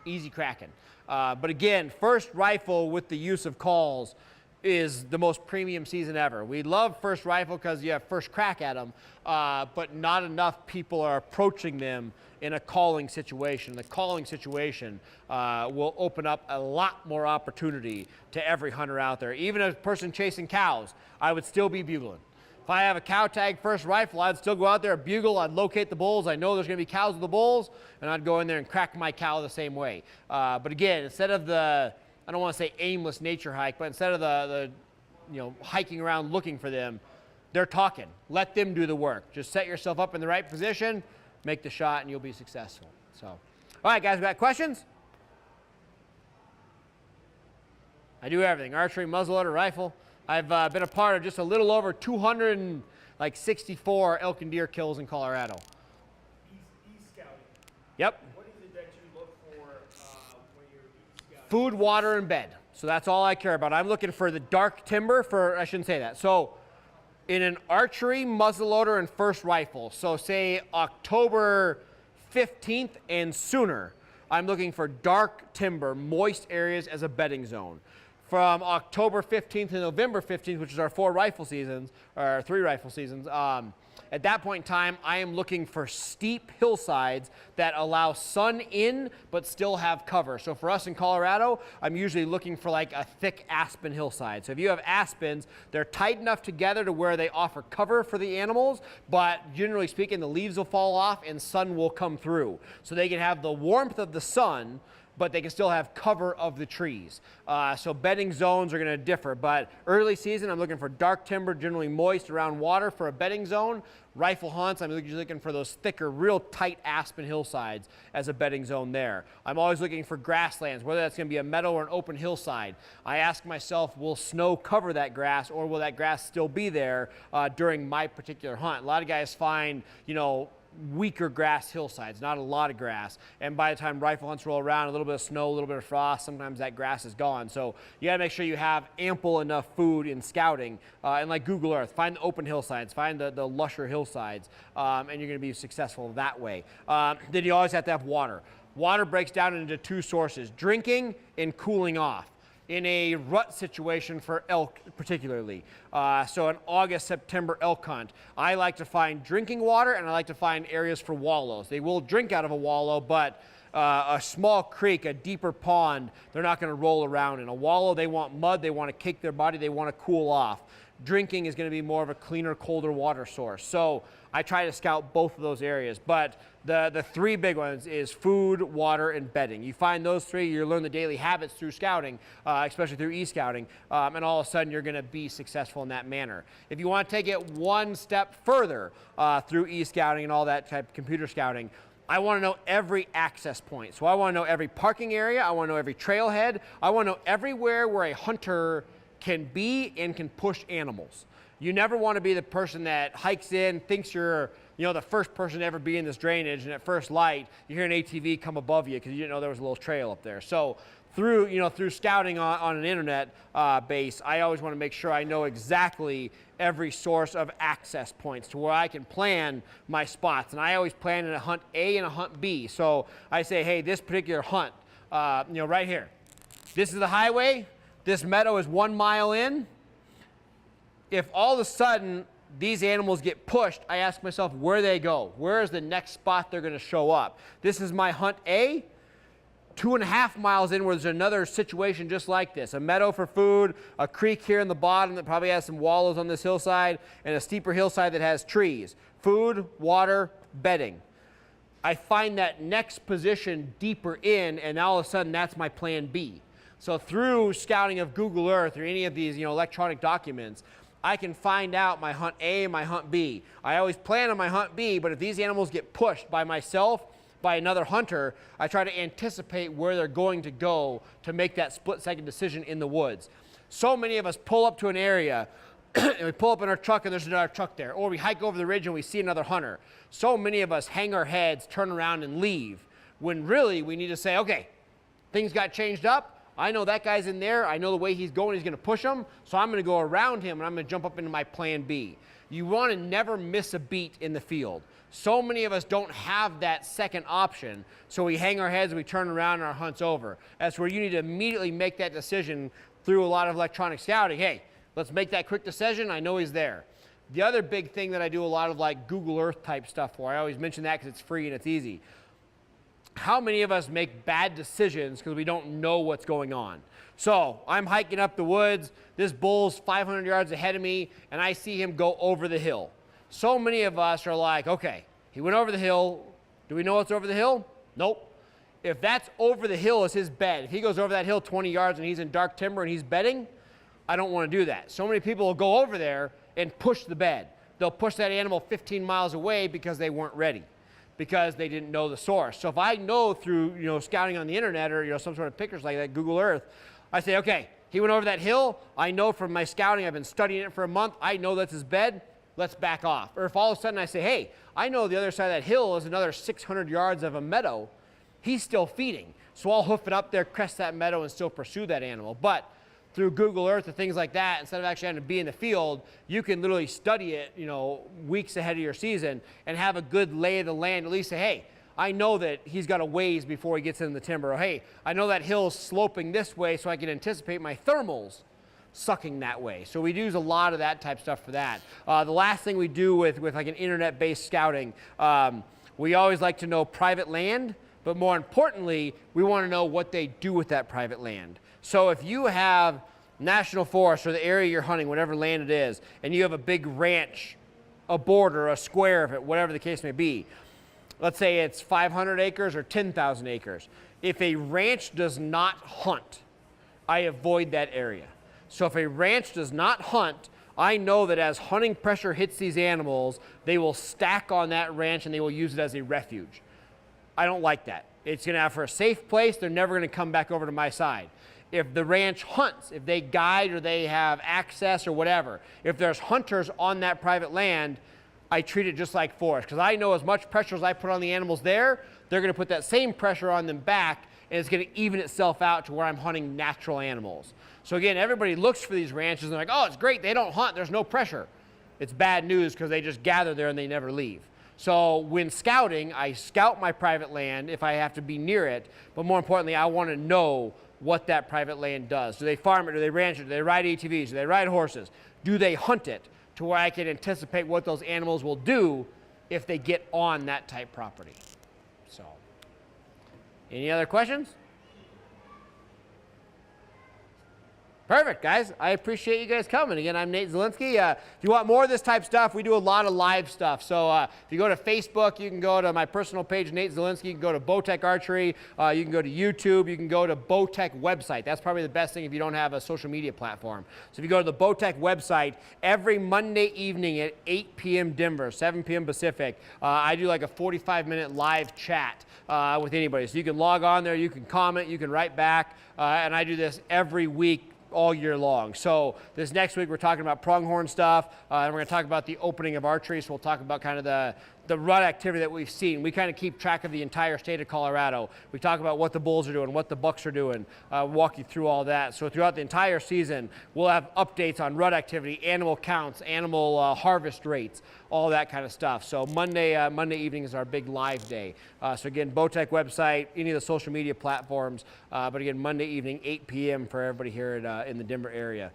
easy cracking. But again, first rifle with the use of calls is the most premium season ever. We love first rifle because you have first crack at them, but not enough people are approaching them in a calling situation. The calling situation will open up a lot more opportunity to every hunter out there. Even a person chasing cows, I would still be bugling. If I have a cow tag first rifle, I'd still go out there, bugle, I'd locate the bulls. I know there's gonna be cows with the bulls, and I'd go in there and crack my cow the same way. But again, instead of the, I don't want to say aimless nature hike, but instead of the you know, hiking around looking for them, they're talking. Let them do the work. Just set yourself up in the right position, make the shot, and you'll be successful. So, all right, guys, we got questions? I do everything: archery, muzzleloader, rifle. I've been a part of just a little over 264 elk and deer kills in Colorado. E-scouting. Yep. What is it that you look for when you're e-scouting? Food, water, and bed. So that's all I care about. I'm looking for the dark timber for, I shouldn't say that. So in an archery, muzzleloader, and first rifle, so say October 15th and sooner, I'm looking for dark timber, moist areas as a bedding zone. From October 15th to November 15th, which is our 4 rifle seasons, or 3 rifle seasons, at that point in time, I am looking for steep hillsides that allow sun in, but still have cover. So for us in Colorado, I'm usually looking for like a thick aspen hillside. So if you have aspens, they're tight enough together to where they offer cover for the animals, but generally speaking, the leaves will fall off and sun will come through. So they can have the warmth of the sun, but they can still have cover of the trees. So bedding zones are gonna differ, but early season, I'm looking for dark timber, generally moist around water for a bedding zone. Rifle hunts, I'm usually looking for those thicker, real tight aspen hillsides as a bedding zone there. I'm always looking for grasslands, whether that's gonna be a meadow or an open hillside. I ask myself, will snow cover that grass, or will that grass still be there during my particular hunt? A lot of guys find, you know, weaker grass hillsides, not a lot of grass, and by the time rifle hunts roll around, a little bit of snow, a little bit of frost, sometimes that grass is gone. So you gotta make sure you have ample enough food in scouting, and like Google Earth, find the open hillsides, find the lusher hillsides, and you're gonna be successful that way. Then you always have to have water. Water breaks down into 2 sources: drinking and cooling off. In a rut situation for elk particularly. So an August, September elk hunt, I like to find drinking water, and I like to find areas for wallows. They will drink out of a wallow, but a small creek, a deeper pond, they're not gonna roll around in. A wallow, they want mud, they wanna cake their body, they wanna cool off. Drinking is gonna be more of a cleaner, colder water source. So I try to scout both of those areas, but the 3 big ones is food, water, and bedding. You find those 3, you learn the daily habits through scouting, especially through e-scouting, and all of a sudden you're gonna be successful in that manner. If you wanna take it one step further through e-scouting and all that type of computer scouting, I wanna know every access point. So I wanna know every parking area, I wanna know every trailhead, I wanna know everywhere where a hunter can be and can push animals. You never want to be the person that hikes in, thinks you're, the first person to ever be in this drainage, and at first light, you hear an ATV come above you because you didn't know there was a little trail up there. So through scouting on an internet base, I always want to make sure I know exactly every source of access points to where I can plan my spots. And I always plan in a hunt A and a hunt B. So I say, hey, this particular hunt, right here, this is the highway. This meadow is 1 mile in. If all of a sudden these animals get pushed, I ask myself where they go. Where is the next spot they're going to show up? This is my hunt A. 2.5 miles in where there's another situation just like this. A meadow for food, a creek here in the bottom that probably has some wallows on this hillside, and a steeper hillside that has trees. Food, water, bedding. I find that next position deeper in, and all of a sudden that's my plan B. So through scouting of Google Earth or any of these electronic documents, I can find out my hunt A and my hunt B. I always plan on my hunt B, but if these animals get pushed by myself, by another hunter, I try to anticipate where they're going to go to make that split-second decision in the woods. So many of us pull up to an area and we pull up in our truck and there's another truck there, or we hike over the ridge and we see another hunter. So many of us hang our heads, turn around and leave, when really we need to say, okay, things got changed up. I know that guy's in there. I know the way he's going, he's going to push him. So I'm going to go around him and I'm going to jump up into my plan B. You want to never miss a beat in the field. So many of us don't have that second option, so we hang our heads and we turn around and our hunt's over. That's where you need to immediately make that decision through a lot of electronic scouting. Hey, let's make that quick decision. I know he's there. The other big thing that I do a lot of like Google Earth type stuff for, I always mention that because it's free and it's easy. How many of us make bad decisions because we don't know what's going on? So I'm hiking up the woods, this bull's 500 yards ahead of me, and I see him go over the hill. So many of us are like, okay, he went over the hill. Do we know what's over the hill? Nope. If that's over the hill is his bed, if he goes over that hill 20 yards and he's in dark timber and he's bedding, I don't want to do that. So many people will go over there and push the bed. They'll push that animal 15 miles away because they weren't ready, because they didn't know the source. So if I know through scouting on the internet or some sort of pictures like that, Google Earth, I say, okay, he went over that hill. I know from my scouting, I've been studying it for a month. I know that's his bed. Let's back off. Or if all of a sudden I say, hey, I know the other side of that hill is another 600 yards of a meadow, he's still feeding. So I'll hoof it up there, crest that meadow, and still pursue that animal. But through Google Earth and things like that, instead of actually having to be in the field, you can literally study it, weeks ahead of your season and have a good lay of the land. At least say, hey, I know that he's got a ways before he gets in the timber. Or hey, I know that hill's sloping this way, so I can anticipate my thermals sucking that way. So we use a lot of that type stuff for that. The last thing we do with like an internet-based scouting, we always like to know private land, but more importantly, we want to know what they do with that private land. So if you have national forest or the area you're hunting, whatever land it is, and you have a big ranch, a border, a square of it, whatever the case may be, let's say it's 500 acres or 10,000 acres. If a ranch does not hunt, I avoid that area. So if a ranch does not hunt, I know that as hunting pressure hits these animals, they will stack on that ranch and they will use it as a refuge. I don't like that. It's going to have for a safe place. They're never going to come back over to my side. If the ranch hunts, if they guide or they have access or whatever, if there's hunters on that private land, I treat it just like forest. Because I know as much pressure as I put on the animals there, they're going to put that same pressure on them back, and it's going to even itself out to where I'm hunting natural animals. So again, everybody looks for these ranches and they're like, oh, it's great, they don't hunt, there's no pressure. It's bad news because they just gather there and they never leave. So when scouting, I scout my private land if I have to be near it, but more importantly, I want to know what that private land does. Do they farm it? Do they ranch it? Do they ride ATVs? Do they ride horses? Do they hunt it to where I can anticipate what those animals will do if they get on that type property? So, any other questions? Perfect, guys. I appreciate you guys coming. Again, I'm Nate Zielinski. If you want more of this type stuff, we do a lot of live stuff. So if you go to Facebook, you can go to my personal page, Nate Zielinski. You can go to Bowtech Archery. You can go to YouTube. You can go to Bowtech website. That's probably the best thing if you don't have a social media platform. So if you go to the Bowtech website, every Monday evening at 8 p.m. Denver, 7 p.m. Pacific, I do like a 45-minute live chat with anybody. So you can log on there, you can comment, you can write back, and I do this every week, all year long. So this next week we're talking about pronghorn stuff, and we're going to talk about the opening of archery. So we'll talk about kind of the rut activity that we've seen. We kind of keep track of the entire state of Colorado. We talk about what the bulls are doing, what the bucks are doing, walk you through all that. So throughout the entire season, we'll have updates on rut activity, animal counts, animal harvest rates, all that kind of stuff. So Monday evening is our big live day. So again, Bowtech website, any of the social media platforms, but again, Monday evening, 8 p.m. for everybody here in the Denver area.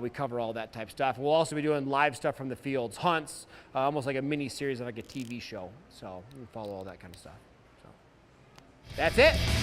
We cover all that type stuff. We'll also be doing live stuff from the fields, hunts, almost like a mini series of like a TV show. So you can follow all that kind of stuff. So that's it.